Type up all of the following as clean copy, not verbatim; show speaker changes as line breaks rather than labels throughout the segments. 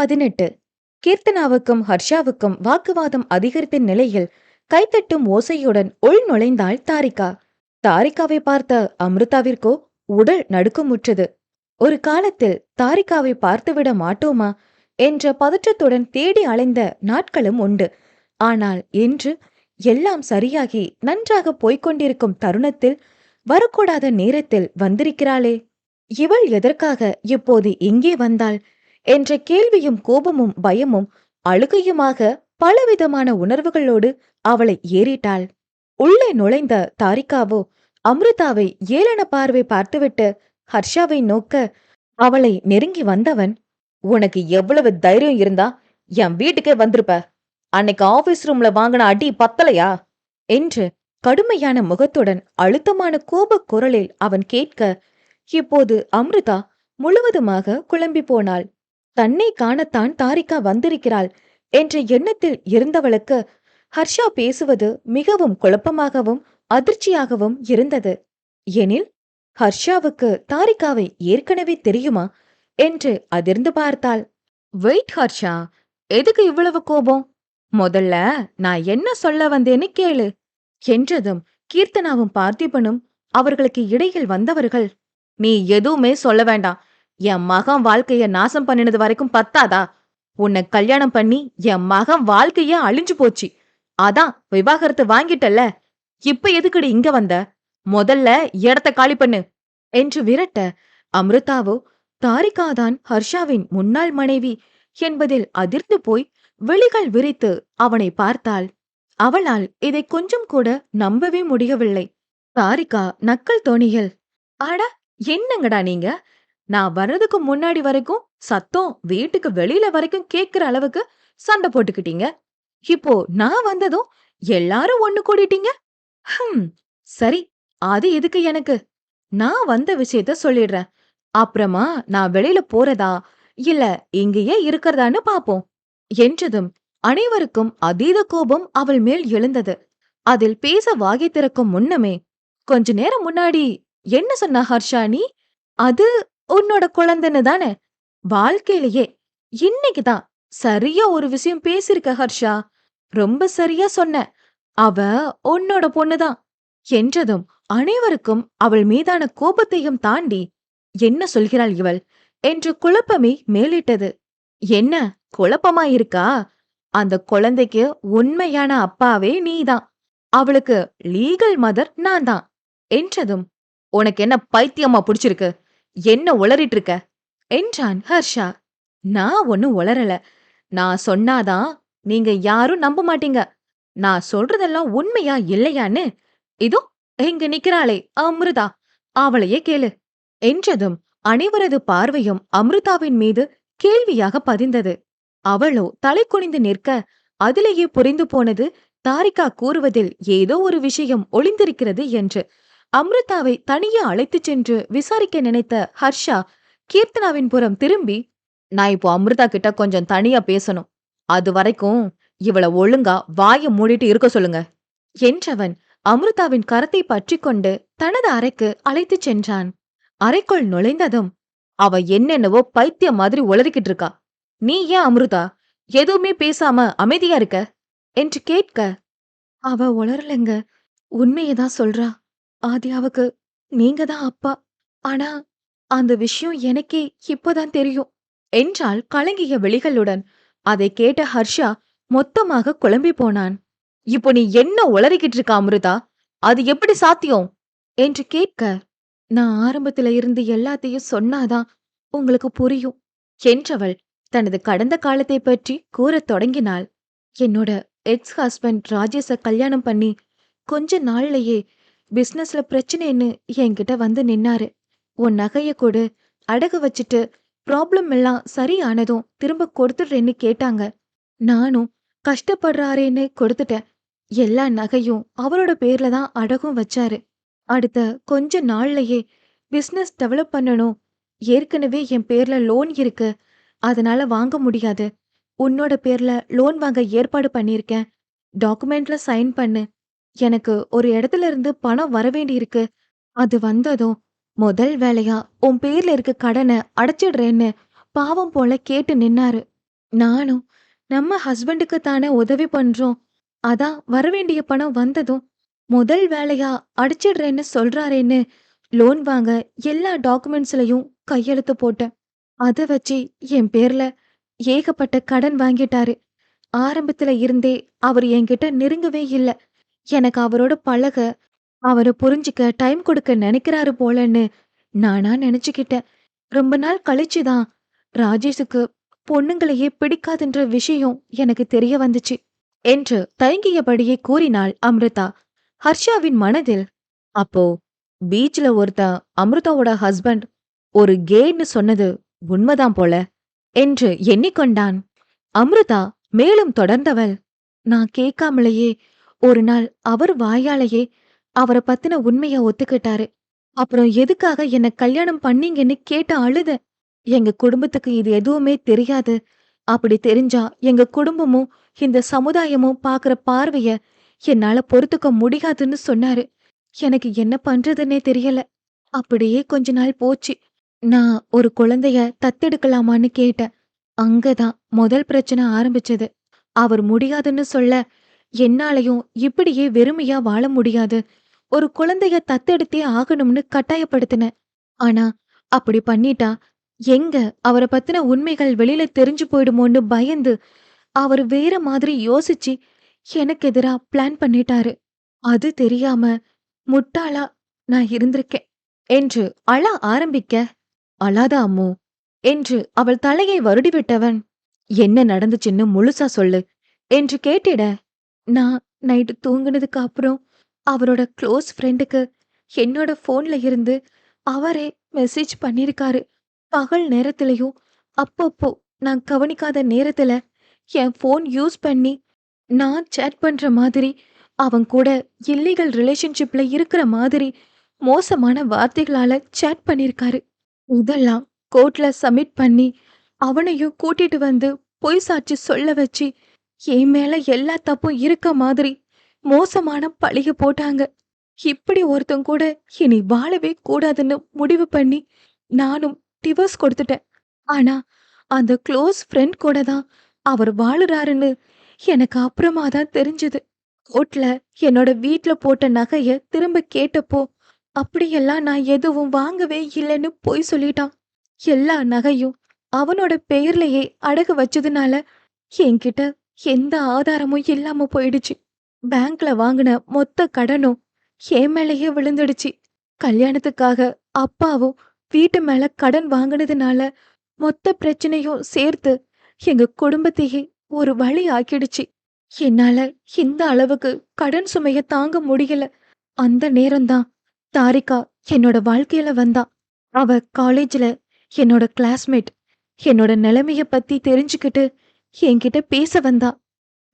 18. கீர்த்தனாவுக்கும் ஹர்ஷாவுக்கும் வாக்குவாதம் அதிகரித்த நிலையில் கைத்தட்டும் ஓசையுடன் உள் நுழைந்தாள் தாரிகா. தாரிகாவை பார்த்த அமிர்தாவிற்கோ உடல் நடுக்கமுற்றது. ஒரு காலத்தில் தாரிகாவை பார்த்துவிட மாட்டோமா என்ற பதற்றத்துடன் தேடி அலைந்த நாட்களும் உண்டு. ஆனால் இன்று எல்லாம் சரியாகி நன்றாக போய்கொண்டிருக்கும் தருணத்தில் வரக்கூடாத நேரத்தில் வந்திருக்கிறாளே, இவள் எதற்காக இப்போது இங்கே வந்தாள் என்ற கேள்வியும் கோபமும் பயமும் அழுகையுமாக பலவிதமான உணர்வுகளோடு அவளை ஏறிட்டாள். உள்ளே நுழைந்த தாரிகாவோ அமிர்தாவை ஏளன பார்வை பார்த்துவிட்டு ஹர்ஷாவை நோக்க, அவளை நெருங்கி வந்தவன், உனக்கு எவ்வளவு தைரியம் இருந்தா என் வீட்டுக்கே வந்திருப்ப? அன்னைக்கு ஆபீஸ் ரூம்ல வாங்கின அடி பத்தலையா என்று கடுமையான முகத்துடன் அழுத்தமான கோப குரலில் அவன் கேட்க, இப்போது அமிர்தா முழுவதுமாக குழம்பி போனாள். தன்னை காணத்தான் தாரிகா வந்திருக்கிறாள் என்ற எண்ணத்தில் இருந்தவளுக்கு ஹர்ஷா பேசுவது மிகவும் குழப்பமாகவும் அதிர்ச்சியாகவும் இருந்தது. எனில் ஹர்ஷாவுக்கு தாரிகாவை ஏற்கனவே தெரியுமா என்று அதிர்ந்து பார்த்தாள். வெயிட் ஹர்ஷா, எதுக்கு இவ்வளவு கோபம்? முதல்ல நான் என்ன சொல்ல வந்தேன்னு கேளு என்றதும் கீர்த்தனாவும் பார்த்திபனும் அவர்களுக்கு இடையில் வந்தவர்கள், நீ எதுவுமே சொல்ல வேண்டாம். என் மகன் வாழ்க்கைய நாசம் பண்ணினது வரைக்கும் பத்தாதா? உன்னை கல்யாணம் பண்ணி என் மகன் வாழ்க்கைய அழிஞ்சு போச்சு. அதான் விவாகரத்து வாங்கிட்டல்ல, இப்ப எதுக்குடி இங்க வந்த? முதல்ல இடத்த காலி பண்ணு என்று விரட்ட, அமிர்தாவோ தாரிகாதான் ஹர்ஷாவின் முன்னாள் மனைவி என்பதில் அதிர்ந்து போய் விழிகள் விரித்து அவனை பார்த்தாள். அவளால் இதை கொஞ்சம் கூட நம்பவே முடியவில்லை. தாரிகா நக்கல் தோணியில், அட என்னங்கடா நீங்க, நான் வர்றதுக்கு முன்னாடி வரைக்கும் சத்தம் வீட்டுக்கு வெளியில வரைக்கும் கேட்கிற அளவுக்கு சண்டை போட்டுக்கிட்டீங்க. இப்போ நான் வந்ததும் எல்லாரும் ஒண்ணு கூடிட்டீங்க. சரி, அது எதுக்கு எனக்கு? நான் வந்த விஷயத்த சொல்லிடுறேன். அப்புறமா நான் வெளியில போறதா இல்ல இங்கேயே இருக்கிறதான்னு பாப்போம் என்றதும் அனைவருக்கும் அதீத கோபம் அவள் மேல் எழுந்தது. அதில் பேச வாகை திறக்கும் முன்னமே, கொஞ்ச நேரம் முன்னாடி என்ன சொன்ன ஹர்ஷா நீ? அது உன்னோட குழந்தைன்னு தானே? வாழ்க்கையிலேயே இன்னைக்குதான் சரியா ஒரு விஷயம் பேசிருக்க ஹர்ஷா. ரொம்ப சரியா சொன்ன. அவ உன்னோட பொண்ணுதான் என்றதும் அனைவருக்கும் அவள் மீதான கோபத்தையும் தாண்டி, என்ன சொல்கிறாள் இவள் என்று குழப்பமே மேலிட்டது. என்ன குழப்பமா இருக்கா? அந்த குழந்தைக்கு உண்மையான அப்பாவே நீதான். அவளுக்கு லீகல் மதர் நான் தான் என்றதும், உனக்கு என்ன பைத்தியமா புடிச்சிருக்கு? என்ன உளறிட்டு இருக்க என்றான் ஹர்ஷா. நான் ஒன்னும் உளறல. நான் சொன்னாதான் நீங்க யாரும் நம்ப மாட்டீங்க. நான் சொல்றதெல்லாம் உண்மையா இல்லையான்னு இதோ இங்க நிக்கிறாளே அமிர்தா, அவளையே கேளு என்றதும் அனைவரது பார்வையும் அமிர்தாவின் மீது கேள்வியாக பதிந்தது. அவளோ தலை குனிந்து நிற்க, அதிலேயே புரிந்து போனது தாரிகா கூறுவதில் ஏதோ ஒரு விஷயம் ஒளிந்திருக்கிறது என்று. அமிர்தாவை தனியே அழைத்துச் சென்று விசாரிக்க நினைத்த ஹர்ஷா கீர்த்தனாவின் புறம் திரும்பி, நான் இப்போ அமிர்தா கிட்ட கொஞ்சம் தனியா பேசணும். அது வரைக்கும் இவள ஒழுங்கா வாய மூடிட்டு இருக்க சொல்லுங்க என்றவன் அமிர்தாவின் கரத்தை பற்றி கொண்டு தனது அறைக்கு அழைத்துச் சென்றான். அறைக்குள் நுழைந்ததும், அவ என்னென்னவோ பைத்தியம் மாதிரி உளறிக்கிட்டு இருக்கா. நீ ஏன் அமிர்தா எதுவுமே பேசாம அமைதியா இருக்க என்று கேட்க, அவ உளரலங்க, உண்மையதான் சொல்றா. ஆதியாவுக்கு நீங்க தான் அப்பா. ஆனா அந்த விஷயம் எனக்கே இப்பதான் தெரியும் என்றாள் கலங்கிய விழிகளுடன். அதை கேட்ட ஹர்ஷா மொத்தமாக குழம்பி போனான். இப்போ நீ என்ன உளறிக்கிட்டு இருக்க அமிர்தா? அது எப்படி சாத்தியம் என்று கேட்க, நான் ஆரம்பத்துல இருந்து எல்லாத்தையும் சொன்னாதான் உங்களுக்கு புரியும் என்றவள் தனது கடந்த காலத்தை பற்றி கூறத் தொடங்கினாள். என்னோட எக்ஸ் ஹஸ்பண்ட் ராஜேஷ கல்யாணம் பண்ணி கொஞ்ச நாள்லயே பிசினஸ்ல பிரச்சனைன்னு என்கிட்ட வந்து நின்னாரு. உன் நகைய கொடு, அடகு வச்சுட்டு ப்ராப்ளம் எல்லாம் சரியானதும் திரும்ப கொடுத்துடுறேன்னு கேட்டாங்க. நானும் கஷ்டப்படுறாரேன்னு கொடுத்துட்டேன். எல்லா நகையும் அவரோட பேர்ல தான் அடகும் வச்சாரு. அடுத்த கொஞ்ச நாள்லயே பிசினஸ் டெவலப் பண்ணணும். ஏற்கனவே என் பேர்ல லோன் இருக்கு, அதனால வாங்க முடியாது. உன்னோட பேர்ல லோன் வாங்க ஏற்பாடு பண்ணிருக்கேன். டாக்குமெண்ட்ல சைன் பண்ணு. எனக்கு ஒரு இடத்துல இருந்து பணம் வரவேண்டி இருக்கு. அது வந்ததும் முதல் வேலையா உன் பேர்ல இருக்க கடனை அடைச்சிடுறேன்னு பாவம் போல கேட்டு நின்னாரு. நானும் நம்ம ஹஸ்பண்டுக்கு தானே உதவி பண்றோம். அதான் வரவேண்டிய பணம் வந்ததும் முதல் வேலையா அடிச்சிடுறேன்னு சொல்றாரேன்னு லோன் வாங்க எல்லா டாக்குமெண்ட்ஸ்லயும் கையெழுத்து போட்டேன். அத வச்சு என் பேர்ல ஏகப்பட்ட கடன் வாங்கிட்டாரு. ஆரம்பத்துல இருந்தே அவர் என்கிட்ட நெருங்கவே இல்ல. எனக்கு அவரோட பழக, அவர புரிஞ்சுக்க டைம் கொடுக்க நெனைக்கிறாரு போலன்னு நானா நெனச்சுக்கிட்டேன். ரொம்ப நாள் கழிச்சு தான் ராஜேஷுக்கு பொண்ணுங்களையே பிடிக்காதுன்ற விஷயம் எனக்கு தெரிய வந்துச்சு. என்று தயங்கியபடியே கூறினாள் அம்ருதா. ஹர்ஷாவின் மனதில், அப்போ பீச்ல ஒருத்தன் அம்ருதாவோட ஹஸ்பண்ட் ஒரு கேன்னு சொன்னது உண்மைதான் போல என்று எண்ணிக்கொண்டான். அம்ருதா மேலும் தொடர்ந்தவள், நான் கேட்காமலேயே ஒரு நாள் அவர் வாயாலேயே அவர பத்தின உண்மைய ஒத்துக்கிட்டாரு. அப்புறம் எதுக்காக என்ன கல்யாணம் பண்ணீங்கன்னு கேட்டு அழுதேன். எங்க குடும்பத்துக்கு இது எதுவுமே தெரியாது. அப்படி தெரிஞ்சா எங்க குடும்பமும் இந்த சமுதாயமும் பாக்குற பார்வைய என்னால பொறுத்துக்க முடியாதுன்னு சொன்னாரு. எனக்கு என்ன பண்றதுன்னே தெரியல. அப்படியே கொஞ்ச நாள் போச்சு. நான் ஒரு குழந்தைய தத்தெடுக்கலாமான்னு கேட்டேன். அங்கதான் முதல் பிரச்சனை ஆரம்பிச்சது. அவர் முடியாதுன்னு சொல்ல, என்னாலயும் இப்படியே வெறுமையா வாழ முடியாது. ஒரு குழந்தைய தத்தெடுத்தே ஆகணும்னு கட்டாயப்படுத்தினேன். ஆனா, அப்படி பண்ணிட்டா, எங்க அவர பத்தின உண்மைகள் வெளியில தெரிஞ்சு போயிடுமோன்னு பயந்து, அவரு வேற மாதிரி யோசிச்சு, எனக்கு எதிரா பிளான் பண்ணிட்டாரு. அது தெரியாம, முட்டாளா நான் இருந்திருக்கேன். என்று அழ ஆரம்பிக்க, அழாத அம்மு. என்று அவள் தலையை வருடிவிட்டவன், என்ன நடந்துச்சுன்னு முழுசா சொல்லு. என்று கேட்டிட, நான் நைட்டு தூங்குனதுக்கு அப்புறம் அவரோட க்ளோஸ் ஃப்ரெண்டுக்கு என்னோட ஃபோன்ல இருந்து அவரே மெசேஜ் பண்ணிருக்காரு. பகல் நேரத்திலயும் அப்பப்போ நான் கவனிக்காத நேரத்துல என் ஃபோன் யூஸ் பண்ணி நான் சேட் பண்ற மாதிரி அவன் கூட இல்லீகல் ரிலேஷன்ஷிப்ல இருக்கிற மாதிரி மோசமான வார்த்தைகளால சேட் பண்ணிருக்காரு. இதெல்லாம் கோர்ட்ல சப்மிட் பண்ணி அவனையும் கூட்டிட்டு வந்து பொய் சாட்சி சொல்ல வச்சு என் மேல எல்லா தப்பும் இருக்க மாதிரி மோசமான பழிய போட்டாங்க. இப்படி ஒருத்தன் கூட இனி வாழவே கூடாதுன்னு முடிவு பண்ணி நானும் டிவோர்ஸ் கொடுத்துட்டேன். ஆனா அந்த க்ளோஸ் ஃப்ரெண்ட் கூட தான் அவர் வாழுறாருன்னு எனக்கு அப்புறமா தான் தெரிஞ்சது. கோர்ட்ல என்னோட வீட்ல போட்ட நகைய திரும்ப கேட்டப்போ அப்படியெல்லாம் நான் எதுவும் வாங்கவே இல்லைன்னு பொய் சொல்லிட்டான். எல்லா நகையும் அவனோட பெயர்லயே அடகு வச்சதுனால என்கிட்ட எந்த ஆதாரமும் இல்லாம போயிடுச்சு. பேங்க்ல வாங்கின மொத்த கடனும் என் மேலயே விழுந்துடுச்சு. கல்யாணத்துக்காக அப்பாவும் வீட்டு மேல கடன் வாங்கினதுனால மொத்த பிரச்சனையும் சேர்த்து எங்க குடும்பத்தையே ஒரு வழி ஆக்கிடுச்சு. என்னால இந்த அளவுக்கு கடன் சுமைய தாங்க முடியல. அந்த நேரம்தான் தாரிகா என்னோட வாழ்க்கையில வந்தா. அவ காலேஜ்ல என்னோட கிளாஸ்மேட். என்னோட நிலைமைய பத்தி தெரிஞ்சுக்கிட்டு என்கிட்ட பேச வந்தா.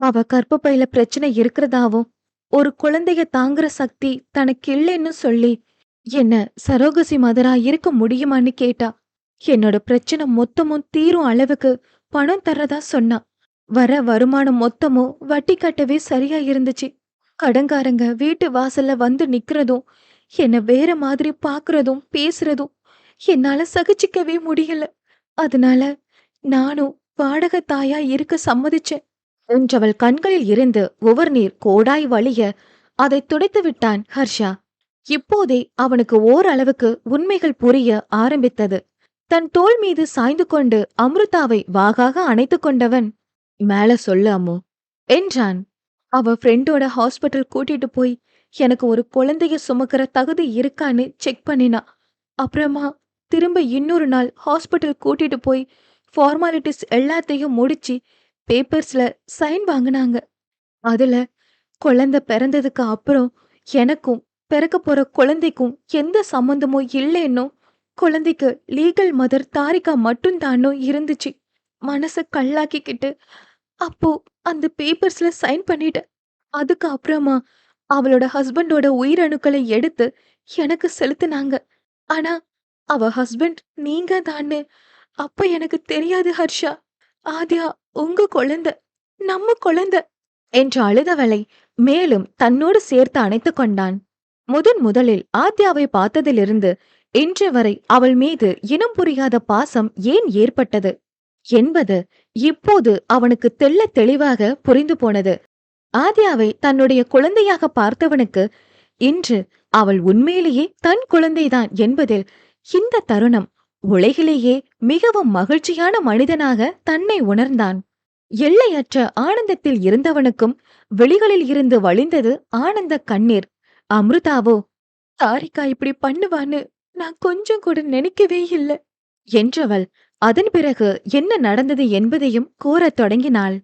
அவ கர்ப்பப்பையில பிரச்சனை இருக்கிறதாவும், ஒரு குழந்தைய தாங்குற சக்தி தனக்கு இல்லைன்னு சொல்லி என்ன சரோகசி மதரா இருக்க முடியுமான்னு கேட்டா. என்னோட பிரச்சனை மொத்தமும் தீரும் அளவுக்கு பணம் தர்றதா சொன்னா. வர வருமானம் மொத்தமும் வட்டி கட்டவே சரியா இருந்துச்சு. கடன்காரங்க வீட்டு வாசல்ல வந்து நிக்கிறதும், என்ன வேற மாதிரி பாக்குறதும் பேசுறதும் என்னால சகிச்சுக்கவே முடியல. அதனால நானும் வாடகை தாயா இருக்க சம்மதிச்சேன். என்றவள் கண்களில் இருந்து உவர்நீர் கோடாய் வழிய அதைத் துடைத்து விட்டான் ஹர்ஷா. இப்போதே அவனுக்கு ஓரளவுக்கு உண்மைகள் புரிய ஆரம்பித்தது. தன் தோள் மீது சாய்ந்து கொண்டு அம்ருதாவை வாகாக அணைத்துக் கொண்டவன், மேல சொல்லு அம்மு என்றான். அவ ஃப்ரெண்டோட ஹாஸ்பிட்டல் கூட்டிட்டு போய் எனக்கு ஒரு குழந்தைய சுமக்கிற தகுதி இருக்கான்னு செக் பண்ணினா. அப்புறமா திரும்ப இன்னொரு நாள் ஹாஸ்பிட்டல் கூட்டிட்டு போய் ஃபார்மாலிட்டிஸ் எல்லாத்தையும் முடிச்சு பேப்பர்ஸ்ல சைன் வாங்குனாங்க. அதுல குழந்தை பிறந்ததுக்கு அப்புறம் எனக்கும் பிறக்க போற குழந்தைக்கும் எந்த சம்பந்தமும் இல்லைன்னும், குழந்தைக்கு லீகல் மதர் தாரிகா மட்டும்தானோ இருந்துச்சு. மனச கல்லாக்கிக்கிட்டு அப்போ அந்த பேப்பர்ஸ்ல சைன் பண்ணிட்டேன். அதுக்கு அப்புறமா அவளோட ஹஸ்பண்டோட உயிரணுக்களை எடுத்து எனக்கு செலுத்துனாங்க. ஆனா அவ ஹஸ்பண்ட் நீங்க தான்னு அப்ப எனக்கு தெரியாது ஹர்ஷா. ஆத்யா உங்க குழந்தை, நம்ம குழந்தை என்று அழுதவளை மேலும் தன்னோடு சேர்த்து அணைத்துக் கொண்டான். முதலில் ஆத்யாவை பார்த்ததிலிருந்து இன்று வரை அவள் மீது இனம் புரியாத பாசம் ஏன் ஏற்பட்டது? என்பது இப்போது அவனுக்கு தெள்ளத் தெளிவாக புரிந்து போனது. ஆத்யாவை தன்னுடைய குழந்தையாக பார்த்தவனுக்கு இன்று அவள் உண்மையிலேயே தன் குழந்தைதான் என்பதில் இந்த தருணம் உலகிலேயே மிகவும் மகிழ்ச்சியான மனிதனாக தன்னை உணர்ந்தான். எல்லையற்ற ஆனந்தத்தில் இருந்தவனுக்கும் விழிகளில் இருந்து வழிந்தது ஆனந்த கண்ணீர். அம்ருதாவோ, தாரிகா இப்படி பண்ணுவான்னு நான் கொஞ்சம் கூட நினைக்கவே இல்லை என்றவள் அதன் பிறகு என்ன நடந்தது என்பதையும் கூறத் தொடங்கினாள்.